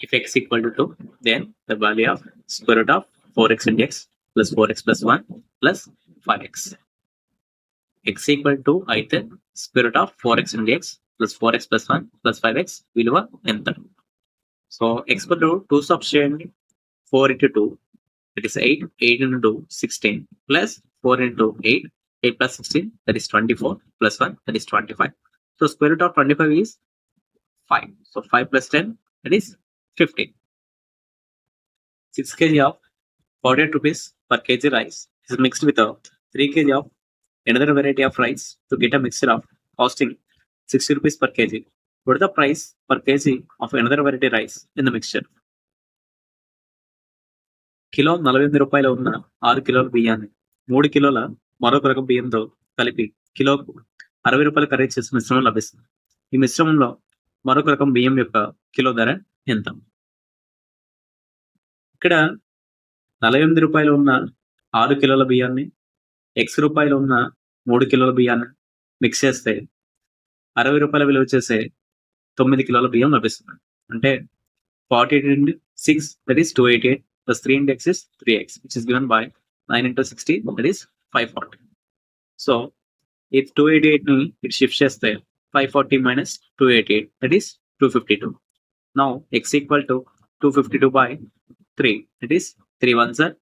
If x equal to 2, then the value of square root of 4x into x plus 4x plus 1 plus 5x. x equal to అయితే square root of 4x into x plus 4x plus 1 plus 5x విలువ ఎంత? So x equal to 2 substitute 4 into 2, that is 8, 8 into 2, 16 plus 4 into 8, 8 plus 16, that is 24 plus 1, that is 25. So square root of 25 is 5. So 5 plus 10, that is 15. 6 kg of 48 rupees per kg rice is mixed with a 3 kg of another variety of rice to get a mixture of costing 60 rupees per kg. What is the price per kg of another variety rice in the mixture? Kilo 48 రూపాయలు ఉన్న 6 కిలోల బియ్యాన్ని 3 కిలోల మరొక రకం బియ్యంతో కలిపి కిలోకు 60 రూపాయలు ఖరీదు చేసే మిశ్రమం లభిస్తుంది. ఈ మిశ్రమంలో మరొక రకం బియ్యం యొక్క కిలో ధర ఎంత? ఇక్కడ 48 రూపాయలు ఉన్న 6 కిలోల బియ్యాన్ని x రూపాయలు ఉన్న 3 కిలోల బియ్యాన్ని మిక్స్ చేస్తే 60 రూపాయల విలువ చేసే 9 కిలోల బియ్యం లభిస్తుంది. అంటే 48 into 6, that is 288 plus 3 into x is 3x, which is given by 9 into 60, that is 540. So if 288 ni it shift cheste 540 minus 288, that is 252. Now x equal to 252 by 3, that is 3 1s are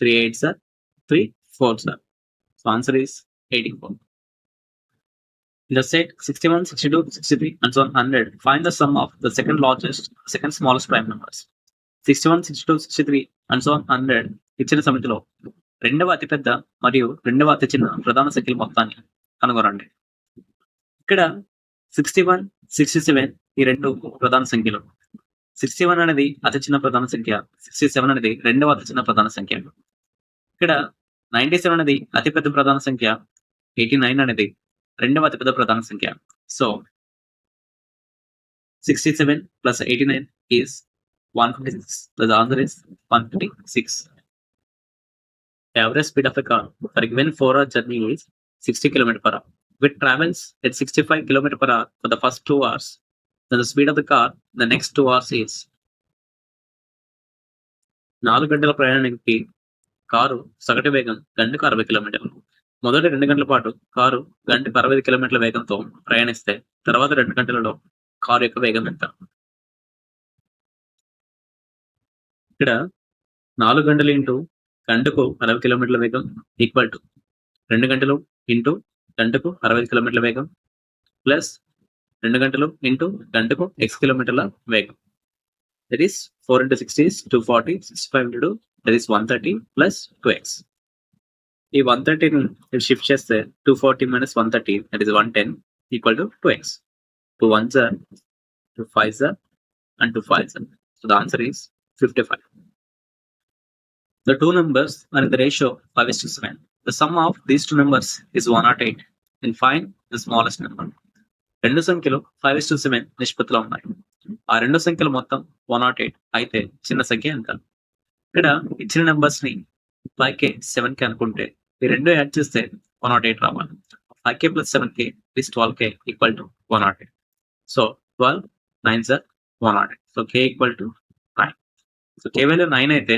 3 8s are 3 4s are. So answer is 84. In the set 61, 62, 63 and so on 100, find the sum of the second largest, second smallest prime numbers. 61, 62, 63 and so on 100 ఇచ్చిన సమితిలో రెండవ అతిపెద్ద మరియు రెండవ అతి చిన్న ప్రధాన సంఖ్యల మొత్తాన్ని కనుగొనండి. ఇక్కడ 61, 67 ఈ రెండు ప్రధాన సంఖ్యలు. 61 అనేది అతి చిన్న ప్రధాన సంఖ్య, 67 అనేది రెండవ అతి చిన్న ప్రధాన సంఖ్య. ఇక్కడ 97 అనేది అతిపెద్ద ప్రధాన సంఖ్య, 89 అనేది రెండవ అతిపెద్ద ప్రధాన సంఖ్య. So 67 plus 89 is 156. The answer is 156. The average speed of a car for a given 4-hour journey is 60 km per hour. If it travels at 65 km per hour for the first 2 hours, then the speed of the car the next 2 hours is 4 గంటల ప్రయాణానికి car సగటు వేగం గంటకు 60 కిలోమీటర్లు. మొదటి 2 గంటల పాటు car గంటకు 60 కిలోమీటర్ల వేగంతో ప్రయాణిస్తే తర్వాత 2 గంటలలో కారు యొక్క వేగం ఎంత? ఇక్కడ 4 గంటలు ఇంటూ గంటకు 60 కిలోమీటర్ల వేగం ఈక్వల్ టు 2 గంటలు ఇంటూ గంటకు 60 కిలోమీటర్ల వేగం ప్లస్ 2 గంటలు ఇంటూ గంటకు x కిలోమీటర్ల వేగం. That is 4 into 60 is 240, 65 into 2, that is 130 plus 2x. ఈ 130 షిఫ్ట్ చేస్తే 240 minus 130, that is 110 equal to 2x. 2 1s are, 2 5s are and 2 5s are. So the answer is 55. The two numbers are in the ratio 5:7. The sum of these two numbers is 108. And find the smallest number. రెండు సంఖ్యలు 5:7 నిష్పత్తిలో ఉన్నాయి. ఆ రెండు సంఖ్యల మొత్తం 108 అయితే చిన్న సంఖ్య ఎంత? ఇక్కడ ఇచ్చిన నెంబర్స్ ని 5k 7k అనుకుంటే ఈ రెండు యాడ్ చేస్తే 108 రావాలి. 5k plus 7k is 12k equal to 108. So 12 9s are 108. So k equal to 9. So k value 9 అయితే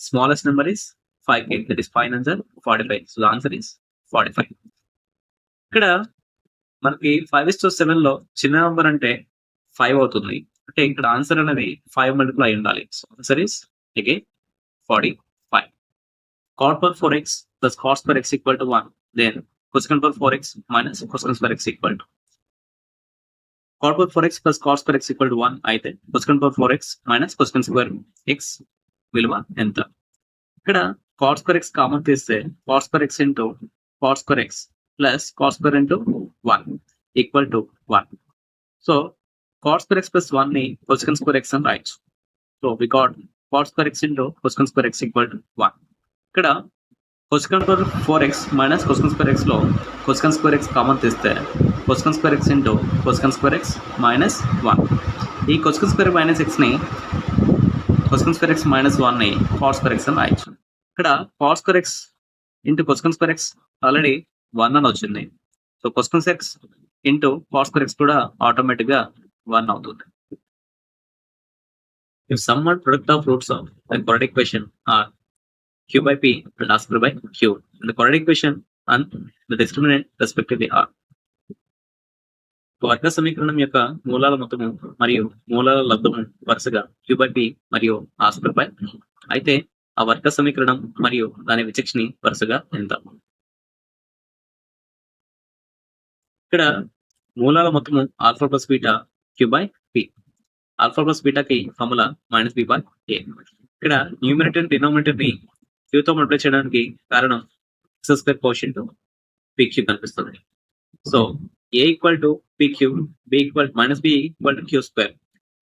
smallest number is 5k, that is 5 9s are 45. So the answer is 45. ఇక్కడ మనకి 5:7 లో చిన్న నంబర్ అంటే 5 అవుతుంది. అంటే ఇక్కడ ఆన్సర్ అనేది 5 మల్టిపుల్ అయి ఉండాలి. So answer is again 45. cot per 4x plus cos per x equal to 1. Then cosecant per 4x minus cosecant per x equal to. cot per 4x plus cos per x equal to 1 అయితే cosecant per 4x minus cosecant square x విలువ ఎంత? ఇక్కడ cot square x common తీస్తే cot square x into cot square x plus cos square into 1 equal to 1. So cot square x plus 1 ని cosecant square x అని రాయొచ్చు. So we got cot square x into cosecant square x equal to 1. ఇక్కడ cosecant per 4x minus cosecant square x లో cosecant square x common తీస్తే cosecant square x into cosecant square x minus 1. ఈ cosecant square minus x ని cosecant square x minus 1 ని cot square x అని రాయొచ్చు. ఇక్కడ cot square x into cosecant square x already 1 అని వచ్చింది. So cosecant x into cot square x కూడా automatic గా 1 అవుతుంది. If sum and product of roots of the quadratic equation are q by p and r square by q, and the quadratic equation and the discriminant respectively are. వర్గ సమీకరణం యొక్క మూలాల మొత్తము మరియు మూలాల లబ్ధము వరుసగా q by p మరియు r square by అయితే ఆ వర్గ సమీకరణం మరియు దాని విచక్షణి వరుసగా ఎంత? ఇక్కడ మూలాల మొత్తము alpha plus beta q by p. Alpha plus బీటాకి formula minus b by a. ఇక్కడ న్యూమరేటర్ డినామినేటర్ ని q తో మల్టిప్లై చేయడానికి కారణం x స్క్వేర్ కోషెంట్ pq కనిపిస్తుంది. So a equal to pq, b equal minus b equal to q square.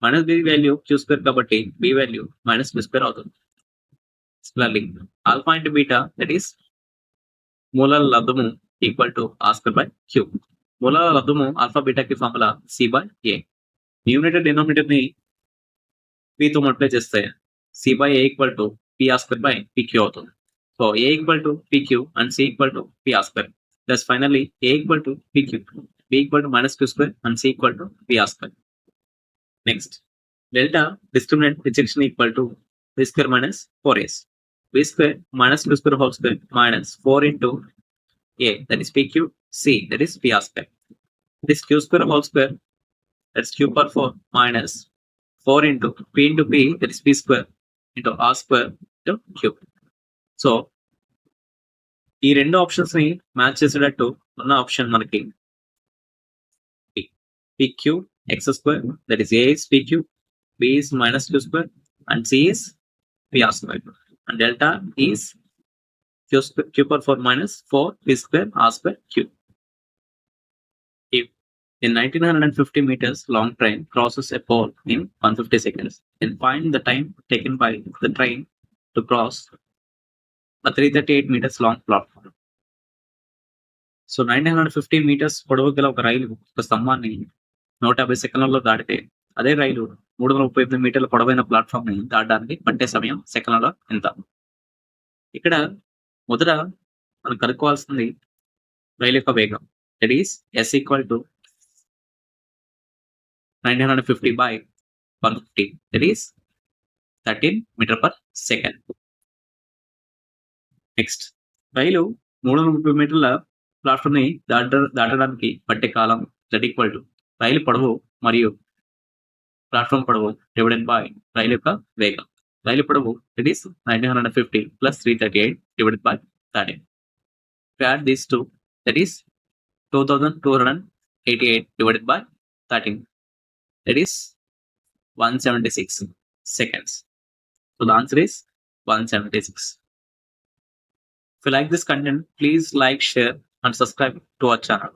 Minus b value q square కాబట్టి b value minus b square అవుతుంది. Similarly alpha into beta that is మూలాల లబ్ధము equal to r square by q. మూలాల లబ్ధము alpha బీటాకి formula c by a. Numerator denominator ని p తో multiply చేస్తే c by a equal to pr square by pq అవుతుంది. So a equal to pq and c equal to pr square. Thus finally a equal to pq, b equal to minus q square and c equal to pr square. Next, delta discriminant rejection equal to b square minus 4s. b square minus q square whole square minus 4 into a, that is pq, c, that is pr square. This q square whole square, that's q power 4 minus 4 into p, that is p square into r square into q. So ఈ రెండు options ని match చేసేటట్టు ఉన్న option మనకి pq x square, that is a is pq, b is minus q square and c is pr square, and delta is q power 4 minus 4 p square r square q. If a 1950 meters long train crosses a pole in 150 seconds, then find the time taken by the train to cross a 338 meters long platform. So 950 metres పొడవు గల ఒక రైలు ఒక స్తంభాన్ని 150 సెకండ్లలో దాటితే అదే రైలు 338 మీటర్ల పొడవైన ప్లాట్ఫామ్ ని దాటడానికి పట్టే సమయం సెకండ్లలో ఎంత? ఇక్కడ మొదట మనం కనుక్కోవాల్సింది రైలు యొక్క వేగం. That is s equal to 950 by 150, that is 13 metre per second. Next, రైలు 330 మీటర్ల ప్లాట్ఫామ్ ని దాటడానికి పట్టే కాలం z ఈక్వల్ టు రైలు పొడవు మరియు ప్లాట్ఫామ్ పొడవు డివైడెడ్ బై రైలు యొక్క వేగం. రైలు పొడవు it is 1950 plus 338 divided by 13. Add these two, that is 2288 divided by 13, that is 176 seconds. So the answer is 176. If you like this content, please like, share and subscribe to our channel.